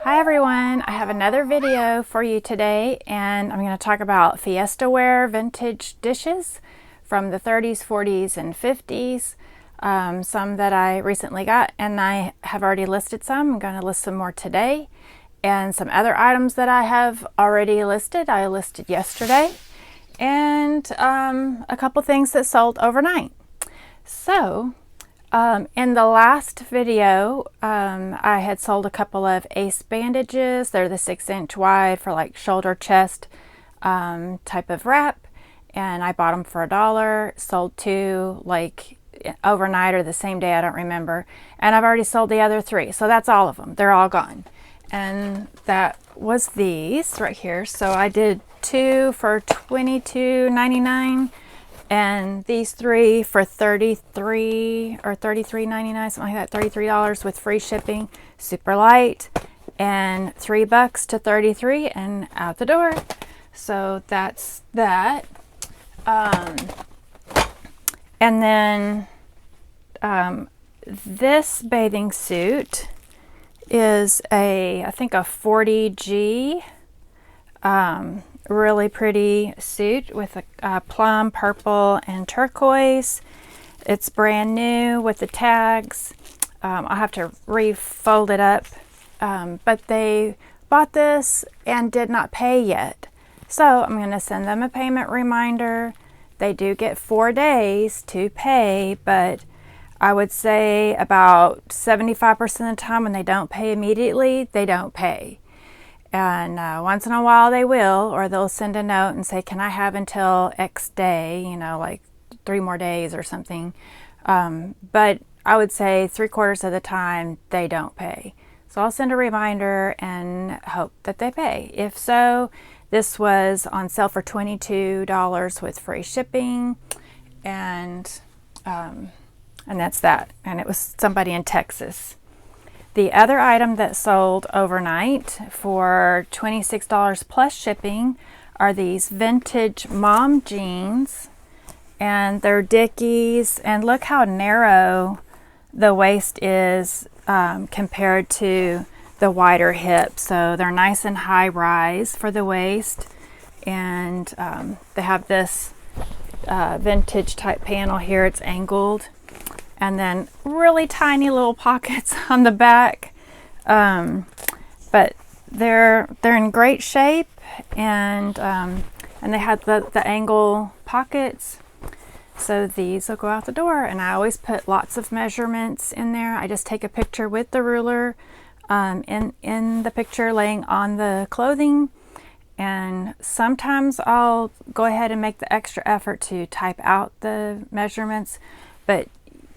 Hi everyone, I have another video for you today, and I'm going to talk about Fiesta ware vintage dishes from the 30s, 40s, and 50s. Some that I recently got, and I have already listed some. I'm going to list some more today. And some other items that I have already listed, I listed yesterday. And a couple things that sold overnight. So, in the last video, I had sold a couple of Ace bandages. They're the 6-inch wide for like shoulder, chest type of wrap. And I bought them for $1. Sold 2 like overnight or the same day, I don't remember. And I've already sold the other 3. So that's all of them. They're all gone. And that was these right here. So I did 2 for $22.99. And these 3 for $33 or $33.99, something like that, $33 with free shipping. Super light, and $3 to $33 and out the door. So that's that. And then this bathing suit is I think a 40G. Really pretty suit with a plum, purple, and turquoise. It's brand new with the tags. I'll have to refold it up, but they bought this and did not pay yet. So I'm going to send them a payment reminder. They do get 4 days to pay, but I would say about 75% of the time when they don't pay immediately, they don't pay. And once in a while they will, or they'll send a note and say, can I have until X day, you know, like 3 more days or something. But I would say 3/4 of the time they don't pay. So I'll send a reminder and hope that they pay. If so, this was on sale for $22 with free shipping. And that's that. And it was somebody in Texas. The other item that sold overnight for $26 plus shipping are these vintage mom jeans, and they're Dickies, and look how narrow the waist is compared to the wider hip. So they're nice and high rise for the waist, and they have this vintage type panel here. It's angled. And then really tiny little pockets on the back, but they're in great shape, and they have the angle pockets. So these will go out the door, and I always put lots of measurements in there. I just take a picture with the ruler in the picture laying on the clothing, and sometimes I'll go ahead and make the extra effort to type out the measurements, but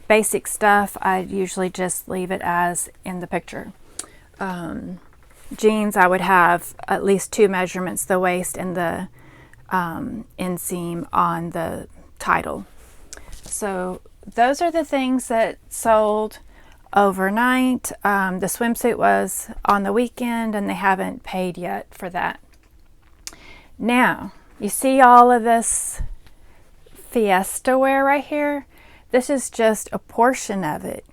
basic stuff, I usually just leave it as in the picture. Jeans, I would have at least 2 measurements, the waist and the inseam on the title. So those are the things that sold overnight. The swimsuit was on the weekend, and they haven't paid yet for that. Now, you see all of this Fiesta ware right here? This is just a portion of it.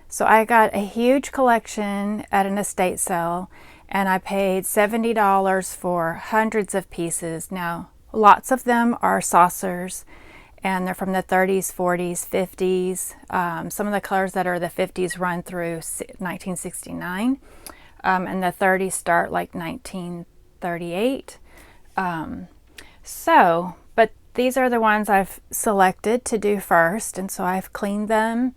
So I got a huge collection at an estate sale, and I paid $70 for hundreds of pieces. Now, lots of them are saucers, and they're from the 30s, 40s, 50s. Some of the colors that are the 50s run through 1969, and the 30s start like 1938. But these are the ones I've selected to do first, and so I've cleaned them.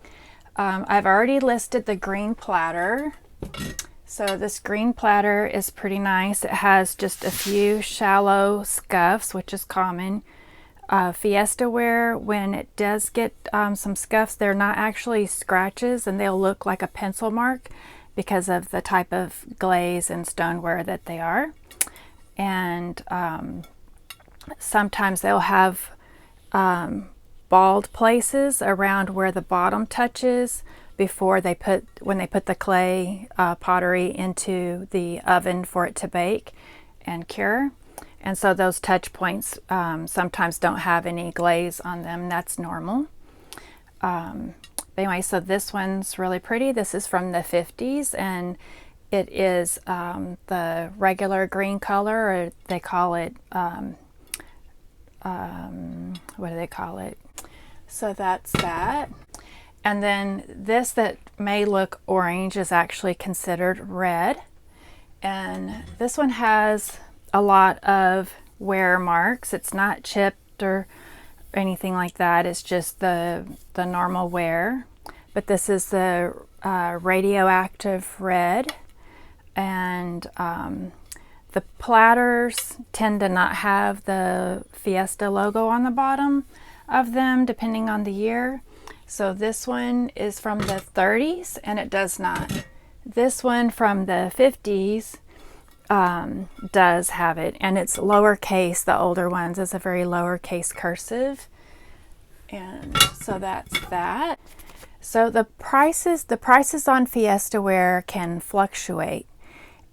I've already listed the green platter. So this green platter is pretty nice. It has just a few shallow scuffs, which is common. Fiesta ware, when it does get some scuffs, they're not actually scratches, and they'll look like a pencil mark because of the type of glaze and stoneware that they are. And sometimes they'll have bald places around where the bottom touches before when they put the clay pottery into the oven for it to bake and cure. And so those touch points sometimes don't have any glaze on them. That's normal. But anyway, so this one's really pretty. This is from the 50s, and it is the regular green color, or they call it, what do they call it? So that's that. And then this that may look orange is actually considered red. And this one has a lot of wear marks. It's not chipped or anything like that. It's just the normal wear. But this is the radioactive red. And the platters tend to not have the Fiesta logo on the bottom of them, depending on the year. So this one is from the 30s, and it does not. This one from the 50s does have it, and it's lowercase. The older ones is a very lowercase cursive. And so that's that. So the prices on Fiesta ware can fluctuate.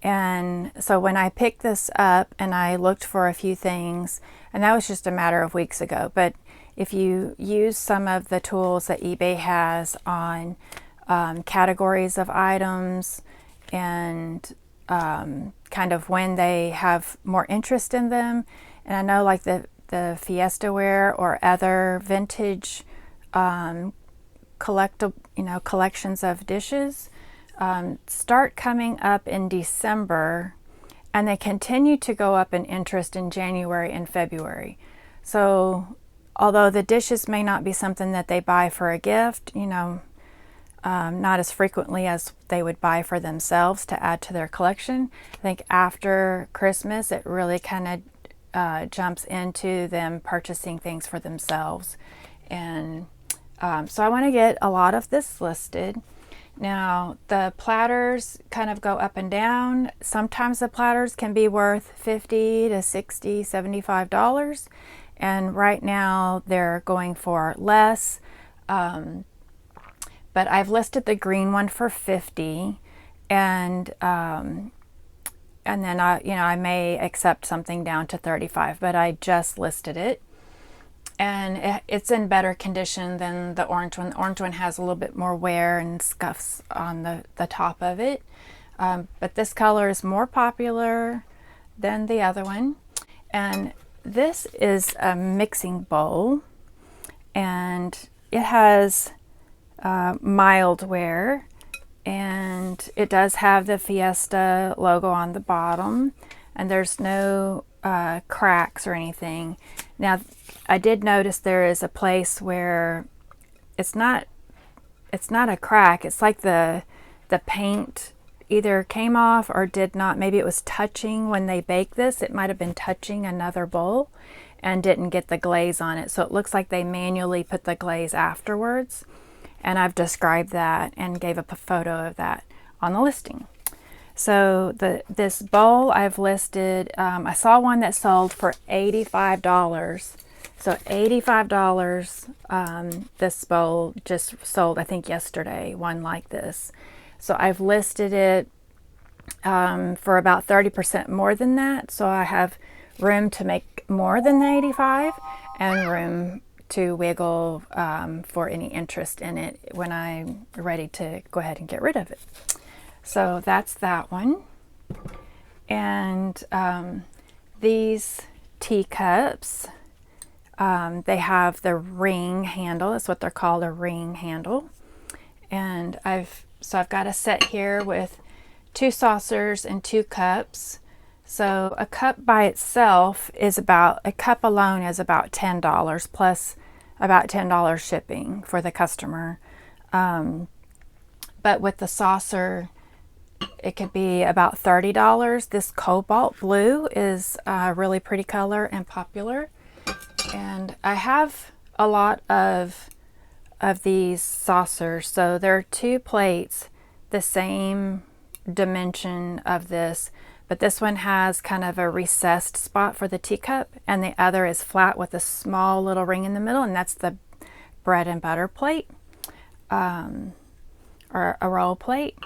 And so when I picked this up and I looked for a few things, and that was just a matter of weeks ago, but if you use some of the tools that eBay has on categories of items and kind of when they have more interest in them, and I know like the Fiesta ware or other vintage collections of dishes start coming up in December, and they continue to go up in interest in January and February. So although the dishes may not be something that they buy for a gift, not as frequently as they would buy for themselves to add to their collection, I think after Christmas it really kind of jumps into them purchasing things for themselves. And so I want to get a lot of this listed. Now the platters kind of go up and down. Sometimes the platters can be worth $50 to $60, $75, and right now they're going for less. But I've listed the green one for $50, and then I may accept something down to $35, but I just listed it. And it's in better condition than the orange one. The orange one has a little bit more wear and scuffs on the top of it. But this color is more popular than the other one. And this is a mixing bowl. And it has mild wear. And it does have the Fiesta logo on the bottom. And there's no cracks or anything. Now, I did notice there is a place where it's not a crack. It's like the paint either came off or did not. Maybe it was touching when they baked this. It might have been touching another bowl and didn't get the glaze on it. So it looks like they manually put the glaze afterwards. And I've described that and gave up a photo of that on the listing. So this bowl I've listed, I saw one that sold for $85. So $85, this bowl just sold, I think yesterday, one like this. So I've listed it for about 30% more than that. So I have room to make more than the 85 and room to wiggle for any interest in it when I'm ready to go ahead and get rid of it. So that's that one. And these teacups, they have the ring handle. That's what they're called, a ring handle. And I've got a set here with 2 saucers and 2 cups. So a cup by itself is a cup alone is about $10 plus about $10 shipping for the customer. But with the saucer, it could be about $30. This cobalt blue is a really pretty color and popular. And I have a lot of these saucers. So there are 2 plates, the same dimension of this, but this one has kind of a recessed spot for the teacup, and the other is flat with a small little ring in the middle, and that's the bread and butter plate, or a roll plate.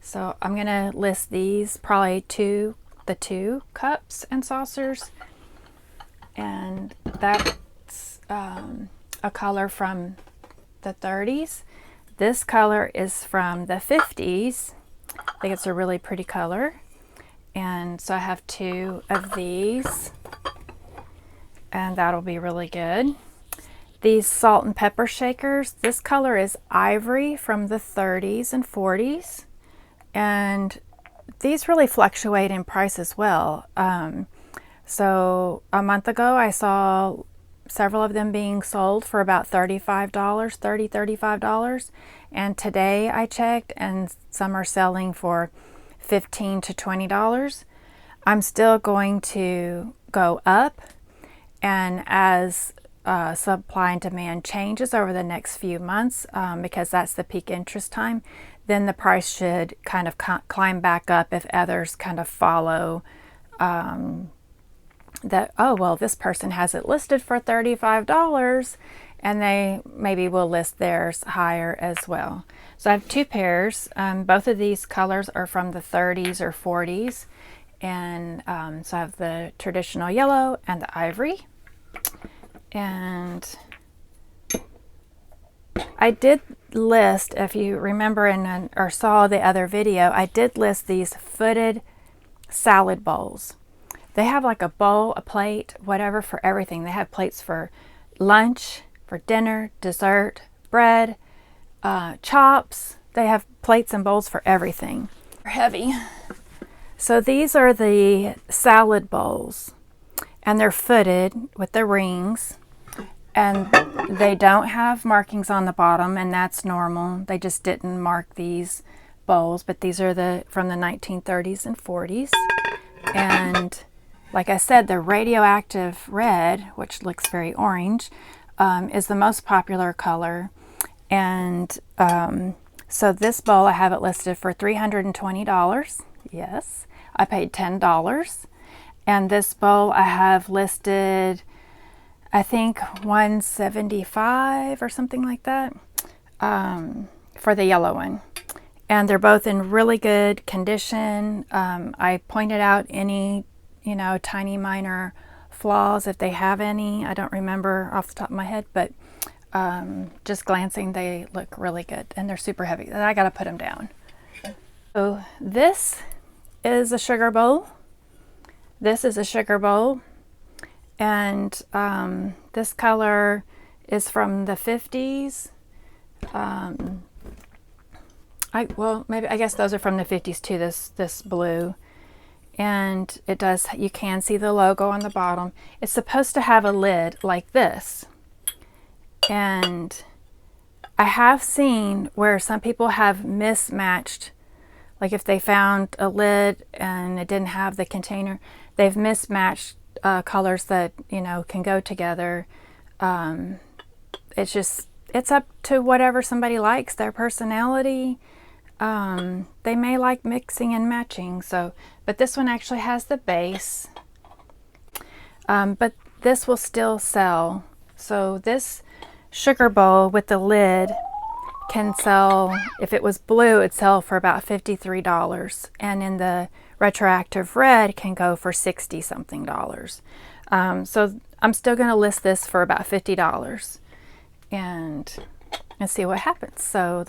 So I'm gonna list these, probably the two cups and saucers, and that's a color from the 30s. This color is from the 50s, I think it's a really pretty color. And so I have 2 of these, and that'll be really good. These salt and pepper shakers, this color is ivory from the 30s and 40s, and these really fluctuate in price as well. So a month ago I saw several of them being sold for about $35, $35, and today I checked and some are selling for $15 to $20. I'm still going to go up, and as supply and demand changes over the next few months, because that's the peak interest time, then the price should kind of climb back up if others kind of follow that, oh, well, this person has it listed for $35, and they maybe will list theirs higher as well. So I have 2 pairs. Both of these colors are from the 30s or 40s, and so I have the traditional yellow and the ivory. And I did list, if you remember or saw the other video, I did list these footed salad bowls. They have like a bowl, a plate, whatever, for everything. They have plates for lunch, for dinner, dessert, bread, chops. They have plates and bowls for everything. They're heavy. So these are the salad bowls, and they're footed with the rings, and they don't have markings on the bottom, and that's normal. They just didn't mark these bowls, but these are from the 1930s and 40s. And like I said, the radioactive red, which looks very orange, is the most popular color. And so this bowl, I have it listed for $320. Yes, I paid $10. And this bowl I have listed, I think, $175 or something like that, for the yellow one. And they're both in really good condition. I pointed out any, tiny minor flaws if they have any. I don't remember off the top of my head, but just glancing, they look really good, and they're super heavy. And I gotta put them down. So this is a sugar bowl. This is a sugar bowl, and this color is from the 50s. I guess those are from the 50s too, this blue. And it does, you can see the logo on the bottom. It's supposed to have a lid like this. And I have seen where some people have mismatched, like if they found a lid and it didn't have the container, they've mismatched colors that, can go together. It's up to whatever somebody likes, their personality. They may like mixing and matching. But this one actually has the base. But this will still sell. So this sugar bowl with the lid can sell, if it was blue, it'd sell for about $53. And in the retroactive red can go for $60 something. So I'm still going to list this for about $50 and see what happens. So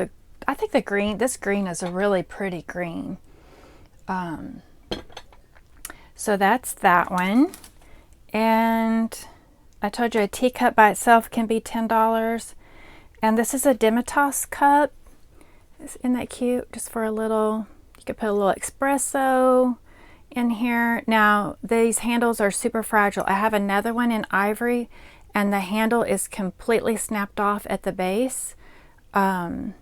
I think this green is a really pretty green. So that's that one. And I told you a teacup by itself can be $10. And this is a Demitasse cup. Isn't that cute? Just for a little, you could put a little espresso in here. Now, these handles are super fragile. I have another one in ivory, and the handle is completely snapped off at the base. And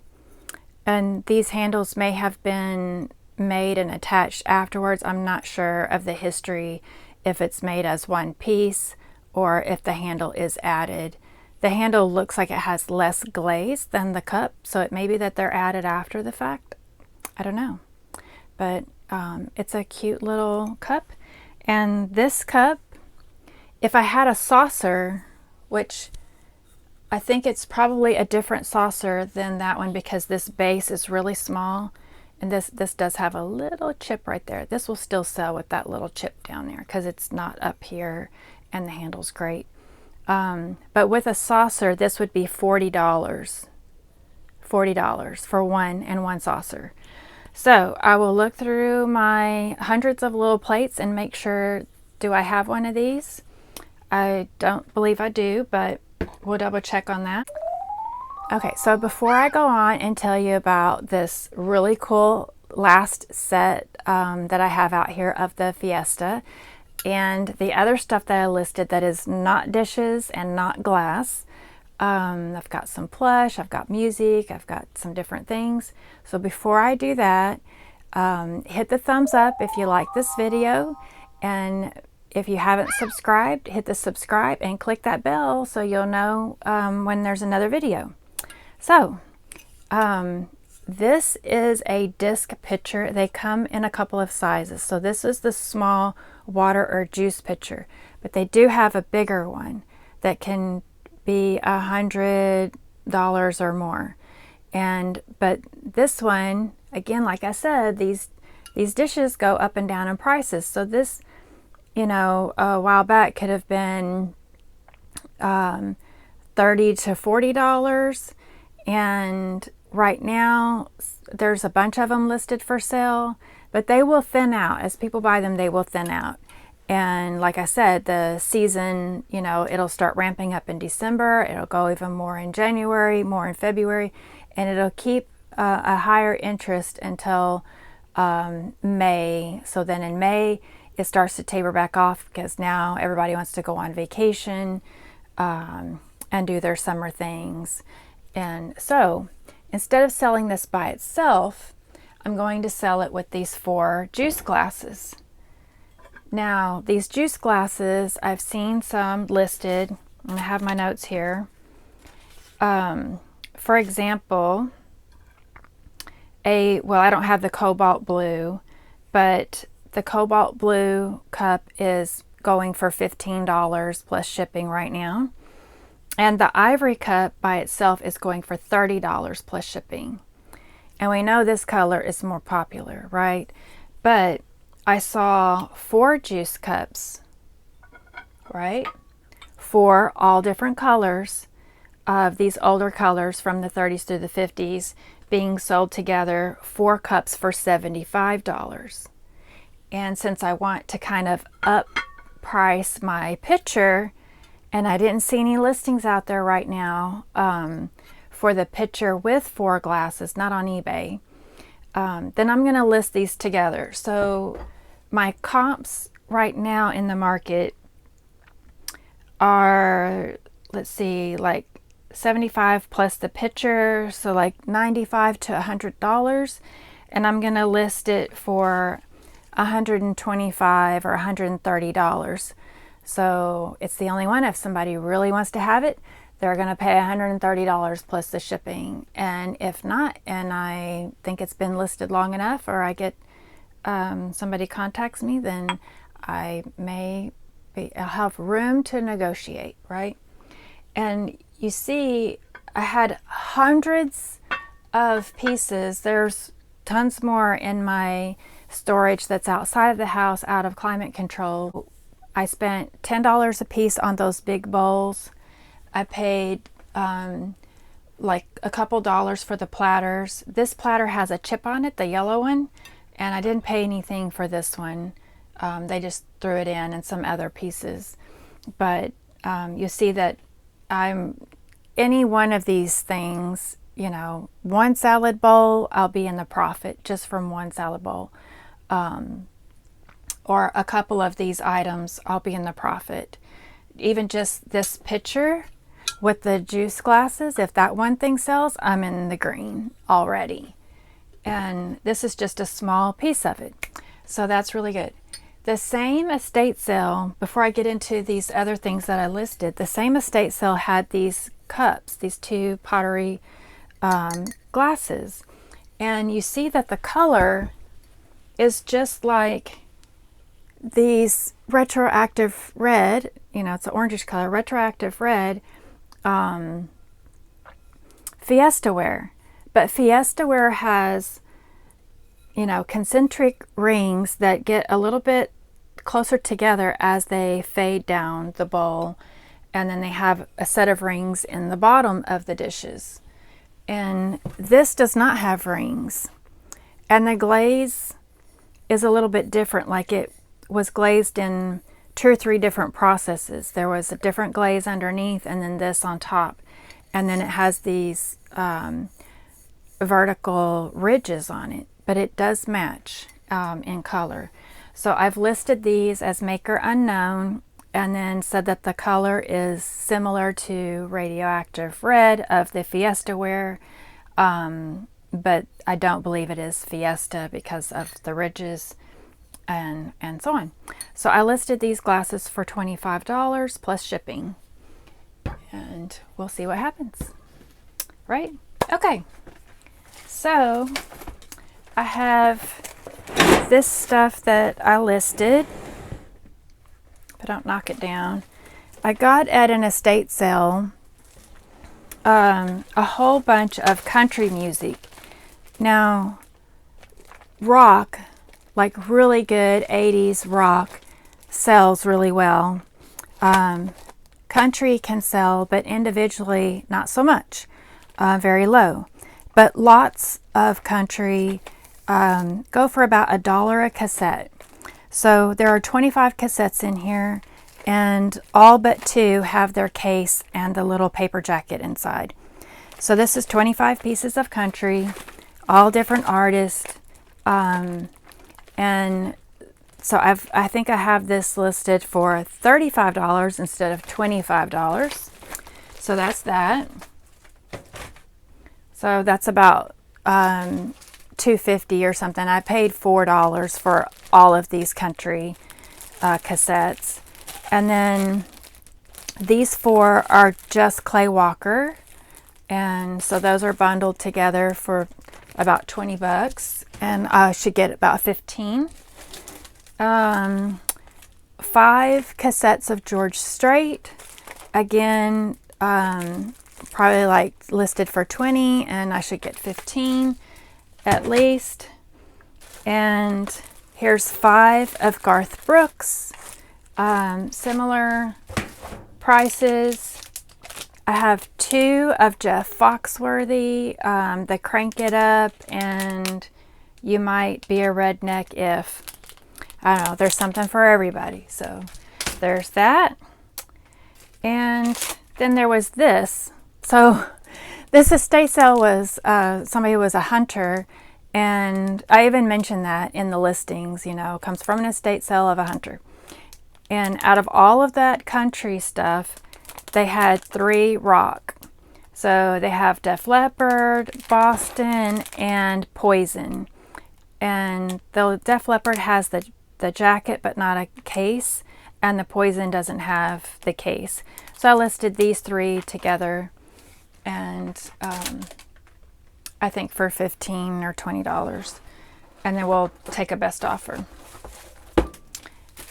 these handles may have been made and attached afterwards. I'm not sure of the history, if it's made as one piece or if the handle is added. The handle looks like it has less glaze than the cup, so it may be that they're added after the fact. I don't know. But it's a cute little cup. And this cup, if I had a saucer, which I think it's probably a different saucer than that one because this base is really small, and this does have a little chip right there. This will still sell with that little chip down there because it's not up here and the handle's great. But with a saucer, this would be $40. $40 for one saucer. So I will look through my hundreds of little plates and make sure, do I have one of these? I don't believe I do, but we'll double check on that. Okay, so before I go on and tell you about this really cool last set that I have out here of the Fiesta and the other stuff that I listed that is not dishes and not glass, I've got some plush, I've got music, I've got some different things. So before I do that, hit the thumbs up if you like this video, and if you haven't subscribed, hit the subscribe and click that bell so you'll know when there's another video. So this is a disc pitcher. They come in a couple of sizes. So this is the small water or juice pitcher, but they do have a bigger one that can be $100 or more. But this one, again, like I said, these dishes go up and down in prices. So this, you know, a while back could have been $30 to $40, and right now there's a bunch of them listed for sale, but they will thin out. As people buy them, they will thin out. And like I said, the season, you know, it'll start ramping up in December, it'll go even more in January, more in February, and it'll keep a higher interest until May. So then in May, it starts to taper back off because now everybody wants to go on vacation and do their summer things. And so instead of selling this by itself, I'm going to sell it with these 4 juice glasses. Now, these juice glasses, I've seen some listed, and I have my notes here. For example, well, I don't have the cobalt blue, but the cobalt blue cup is going for $15 plus shipping right now. And the ivory cup by itself is going for $30 plus shipping. And we know this color is more popular, right? But I saw 4 juice cups, right? 4 all different colors of these older colors from the 30s through the 50s being sold together, 4 cups for $75. And since I want to kind of up price my pitcher, and I didn't see any listings out there right now for the pitcher with 4 glasses, not on eBay, then I'm going to list these together. So my comps right now in the market are, let's see, like 75 plus the pitcher, so like $95 to $100, and I'm going to list it for $125 or $130. So it's the only one. If somebody really wants to have it, they're going to pay $130 plus the shipping. And if not, and I think it's been listed long enough, or I get somebody contacts me, then I'll have room to negotiate, right? And you see, I had hundreds of pieces. There's tons more in my storage that's outside of the house, out of climate control. I spent $10 a piece on those big bowls. I paid like a couple dollars for the platters. This platter has a chip on it, the yellow one, and I didn't pay anything for this one. They just threw it in and some other pieces. But you see that any one of these things, you know, one salad bowl, I'll be in the profit just from one salad bowl. Or a couple of these items, I'll be in the profit. Even just this pitcher with the juice glasses, if that one thing sells, I'm in the green already. And this is just a small piece of it. So that's really good. The same estate sale, before I get into these other things that I listed, the same estate sale had these cups, these 2 pottery glasses. And you see that the color is just like these retroactive red, you know, it's an orangish color, retroactive red Fiesta ware. But Fiesta ware has, you know, concentric rings that get a little bit closer together as they fade down the bowl, and then they have a set of rings in the bottom of the dishes. And this does not have rings. And the glaze is a little bit different. Like, it was glazed in 2 or 3 different processes. There was a different glaze underneath and then this on top. And then it has these vertical ridges on it, but it does match in color. So I've listed these as maker unknown, and then said that the color is similar to Radioactive Red of the Fiesta Wear, but I don't believe it is Fiesta because of the ridges and so on. So I listed these glasses for $25 plus shipping, and we'll see what happens. Right? Okay. So I have this stuff that I listed, but don't knock it down. I got at an estate sale a whole bunch of country music. Now, rock, like really good 80s rock, sells really well. Country can sell, but individually not so much, very low. But lots of country go for about $1 a cassette. So there are 25 cassettes in here, and all but 2 have their case and the little paper jacket inside. So this is 25 pieces of country, all different artists. And so I think I have this listed for $35 instead of $25. So that's that. So that's about $2.50 or something. I paid $4 for all of these country cassettes. And then these 4 are just Clay Walker. And so those are bundled together for about $20. And I should get about 15. 5 cassettes of George Strait. Again, probably like listed for 20, and I should get 15 at least. And here's 5 of Garth Brooks, similar prices. I have 2 of Jeff Foxworthy, the Crank It Up and You Might Be a Redneck If. I don't know, there's something for everybody. So there's that. And then there was this. So this estate sale was, somebody was a hunter, and I even mentioned that in the listings, you know, comes from an estate sale of a hunter. And out of all of that country stuff, they had 3 rock. So they have Def Leppard, Boston, and Poison. And the Def Leppard has the jacket but not a case, and the Poison doesn't have the case. So I listed these 3 together, and I think for $15 or $20, and then we'll take a best offer.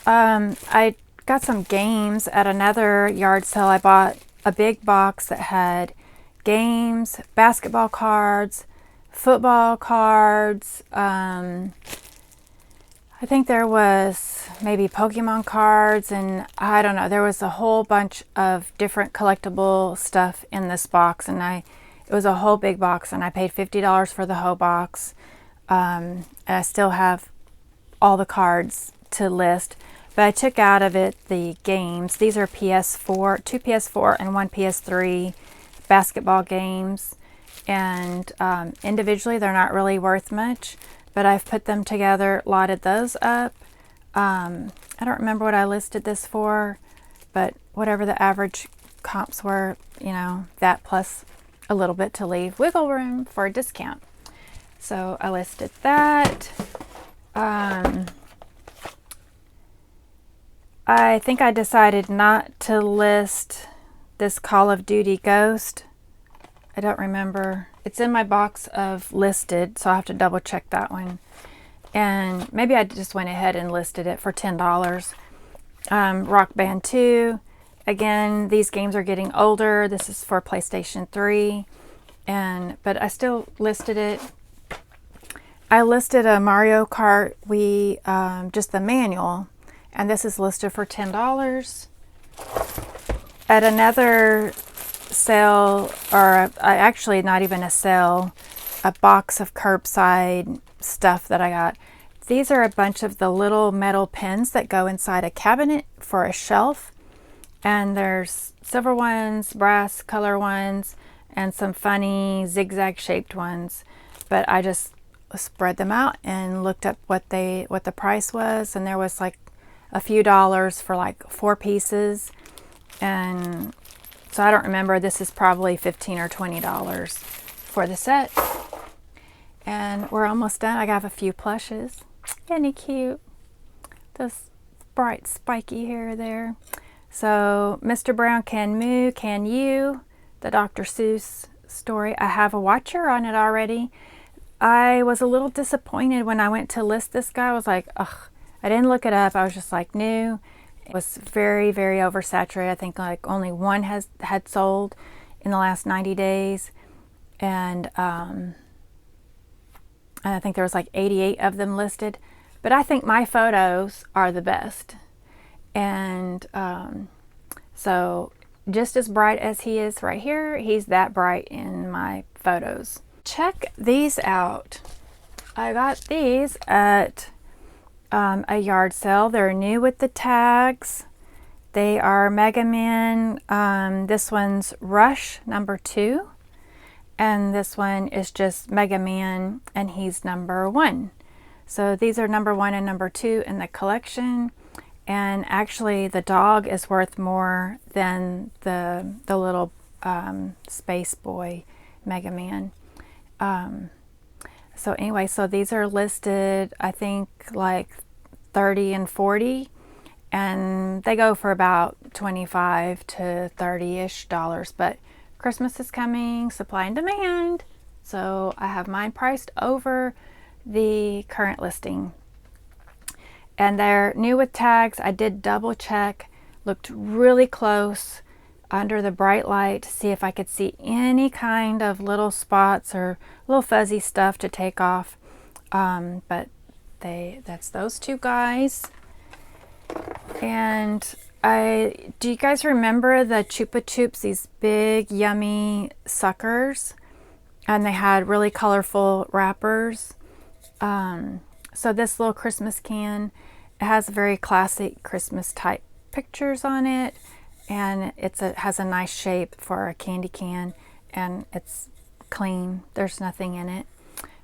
I got some games at another yard sale. I bought a big box that had games, basketball cards, football cards. I think there was maybe Pokemon cards, and I don't know. There was a whole bunch of different collectible stuff in this box, and it was a whole big box, and I paid $50 for the whole box. And I still have all the cards to list, but I took out of it the games. These are PS4, 2 PS4 and 1 PS3 basketball games, and individually they're not really worth much, but I've put them together, lotted those up. I don't remember what I listed this for, but whatever the average comps were, you know, that plus a little bit to leave wiggle room for a discount. So I listed that. I think I decided not to list this Call of Duty Ghost. I don't remember. It's in my box of listed, so I'll have to double check that one. And maybe I just went ahead and listed it for $10. Rock Band 2. Again, these games are getting older. This is for PlayStation 3. But I still listed it. I listed a Mario Kart Wii, just the manual, and this is listed for $10. At another sale, or actually not even a sale, a box of curbside stuff that I got. These are a bunch of the little metal pins that go inside a cabinet for a shelf. And there's silver ones, brass color ones, and some funny zigzag shaped ones. But I just spread them out and looked up what the price was, and there was like a few dollars for like 4 pieces. And so I don't remember, this is probably $15 or $20 for the set. And we're almost done. I have a few plushes. Isn't he cute? This bright spiky hair there. So Mr. Brown Can Moo, Can You? The Dr. Seuss story. I have a watcher on it already. I was a little disappointed when I went to list this guy. I was like, ugh, I didn't look it up. I was just like, new. It was very, very oversaturated. I think like only one had sold in the last 90 days. And I think there was like 88 of them listed. But I think my photos are the best. And so just as bright as he is right here, he's that bright in my photos. Check these out. I got these at a yard sale. They're new with the tags. They are Mega Man. This one's Rush number 2. And this one is just Mega Man, and he's number 1. So these are number 1 and number 2 in the collection. And actually the dog is worth more than the little space boy Mega Man. So anyway, so these are listed, I think like 30 and 40, and they go for about 25 to 30-ish dollars. But Christmas is coming, supply and demand. So I have mine priced over the current listing. And they're new with tags. I did double check, looked really close under the bright light to see if I could see any kind of little spots or little fuzzy stuff to take off. But that's those two guys. And do you guys remember the Chupa Chups, these big yummy suckers? And they had really colorful wrappers. So this little Christmas can, it has very classic Christmas type pictures on it, and it has a nice shape for a candy can, and it's clean. There's nothing in it.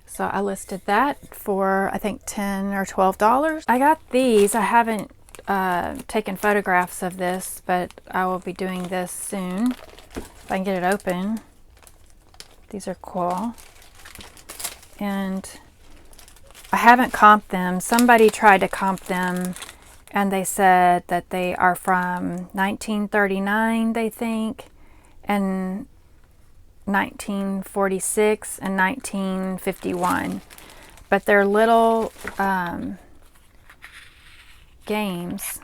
So I listed that for I think $10 or $12. I got these. I haven't taken photographs of this, but I will be doing this soon if I can get it open. These are cool. And I haven't comped them. Somebody tried to comp them, and they said that they are from 1939, they think, and 1946 and 1951. But they're little games,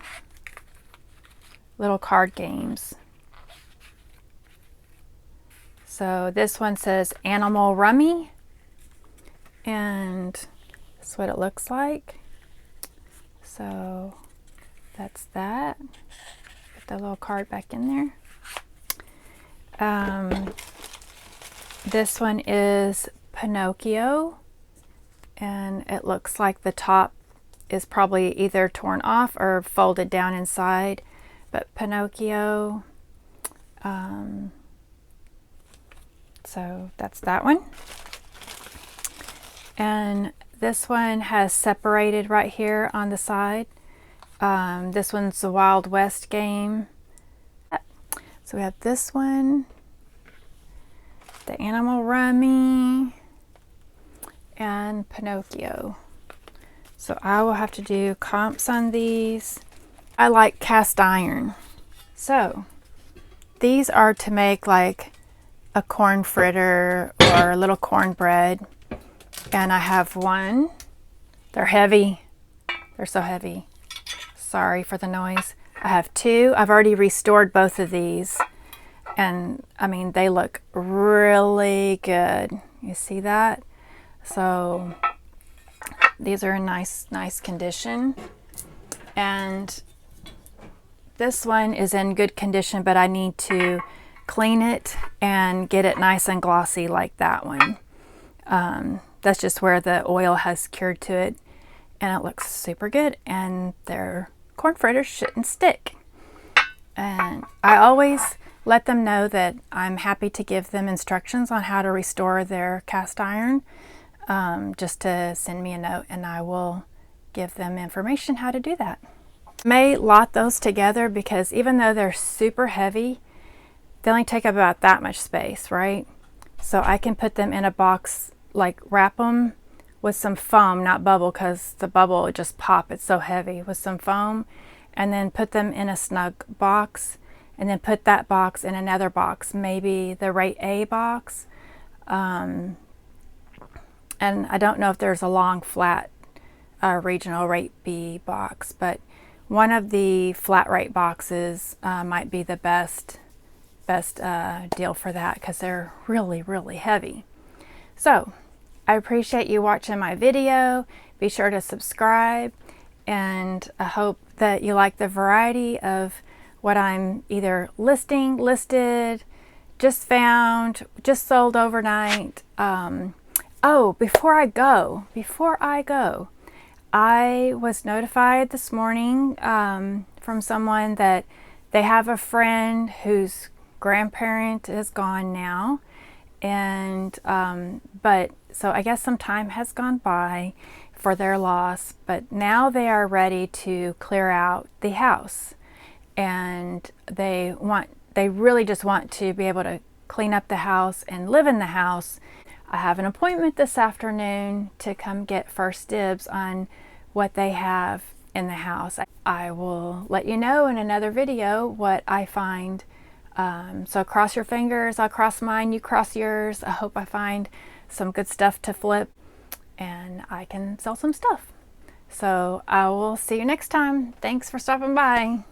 little card games. So this one says Animal Rummy, and that's what it looks like. So that's that. Put the little card back in there. This one is Pinocchio, and it looks like the top is probably either torn off or folded down inside. But Pinocchio, so that's that one. And this one has separated right here on the side. This one's the Wild West game. So we have this one, the Animal Rummy, and Pinocchio. So I will have to do comps on these. I like cast iron. So these are to make like a corn fritter or a little cornbread. And I have one. They're heavy. They're so heavy. Sorry for the noise. I have two. I've already restored both of these. And I mean, they look really good. You see that? So these are in nice condition. And this one is in good condition, but I need to clean it and get it nice and glossy like that one. that's just where the oil has cured to it, and it looks super good, and their corn fritters shouldn't stick. And I always let them know that I'm happy to give them instructions on how to restore their cast iron, just to send me a note and I will give them information how to do that. I may lot those together because even though they're super heavy, they only take about that much space, right? So I can put them in a box, like wrap them with some foam, not bubble, because the bubble would just pop, it's so heavy, with some foam, and then put them in a snug box, and then put that box in another box, maybe the rate A box. And I don't know if there's a long flat regional rate B box, but one of the flat rate boxes might be the best deal for that, because they're really, really heavy. So I appreciate you watching my video. Be sure to subscribe, and I hope that you like the variety of what I'm either listed, just found, just sold overnight. Oh, before I go, I was notified this morning from someone that they have a friend whose grandparent is gone now, and but so I guess some time has gone by for their loss, but now they are ready to clear out the house, and they really just want to be able to clean up the house and live in the house. I have an appointment this afternoon to come get first dibs on what they have in the house. I will let you know in another video what I find. So cross your fingers, I'll cross mine, you cross yours. I hope I find some good stuff to flip and I can sell some stuff. So I will see you next time. Thanks for stopping by.